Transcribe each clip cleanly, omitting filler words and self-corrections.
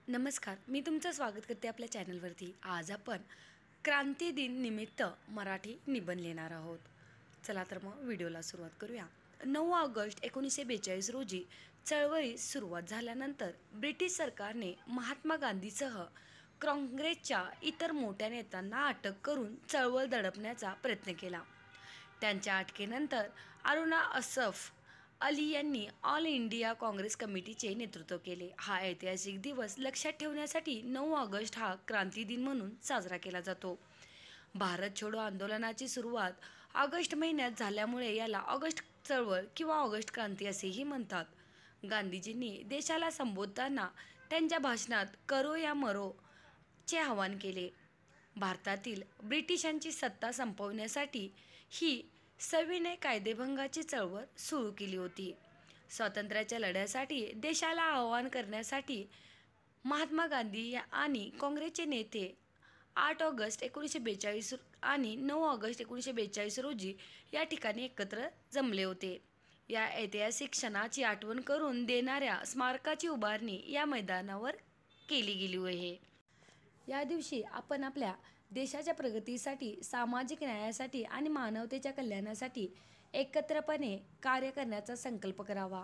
नमस्कार, मी तुमचं स्वागत करते आपल्या चॅनलवरती। आज आपण क्रांती दिन निमित्त मराठी निबंध लिहिणार आहोत। चला तर मग व्हिडिओला सुरुवात करूया। 9 ऑगस्ट 1942 रोजी चळवळीस सुरुवात झाल्यानंतर ब्रिटिश सरकारने महात्मा गांधीसह काँग्रेसच्या इतर मोठ्या नेत्यांना अटक करून चळवळ दडपण्याचा प्रयत्न केला। त्यांच्या अटकेनंतर अरुणा असफ अली यांनी ऑल इंडिया काँग्रेस कमिटीचे नेतृत्व केले। हा ऐतिहासिक दिवस लक्षात ठेवण्यासाठी 9 ऑगस्ट हा क्रांती दिन म्हणून साजरा केला जातो। भारत छोडो आंदोलनाची सुरुवात ऑगस्ट महिन्यात झाल्यामुळे याला ऑगस्ट चळवळ किंवा ऑगस्ट क्रांती असेही म्हणतात। गांधीजींनी देशाला संबोधताना त्यांच्या भाषणात करो या मरो चे आवाहन केले। भारतातील ब्रिटिशांची सत्ता संपवण्यासाठी ही सविनय कायदेभंगाची चळवळ सुरू केली होती। स्वातंत्र्याच्या लढ्यासाठी देशाला आवाहन करण्यासाठी महात्मा गांधी आणि काँग्रेसचे नेते 8 ऑगस्ट 1942 आणि 9 ऑगस्ट 1942 रोजी या ठिकाणी एकत्र जमले होते। या ऐतिहासिक क्षणाची आठवण करून देणाऱ्या स्मारकाची उभारणी या मैदानावर केली गेली आहे। या दिवशी आपण आपल्या देशाच्या प्रगतीसाठी, सामाजिक न्यायासाठी आणि मानवतेच्या कल्याणासाठी एकत्रपणे कार्य करण्याचा संकल्प करावा।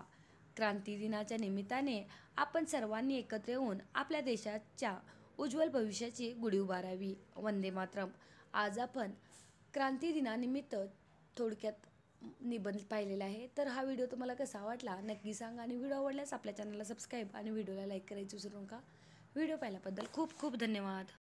क्रांती दिनाच्या निमित्ताने आपण सर्वांनी एकत्र येऊन आपल्या देशाच्या उज्ज्वल भविष्याची गुढी उभारावी। वंदे मातरम। आज आपण क्रांती दिनानिमित्त थोडक्यात निबंध पाहिलेला आहे। तर हा व्हिडिओ तुम्हाला कसा वाटला नक्की सांगा आणि व्हिडिओ आवडल्यास आपल्या चॅनलला सबस्क्राईब आणि व्हिडिओला लाईक करायचं विसरू नका। व्हिडिओ पाहिल्याबद्दल खूप खूप धन्यवाद।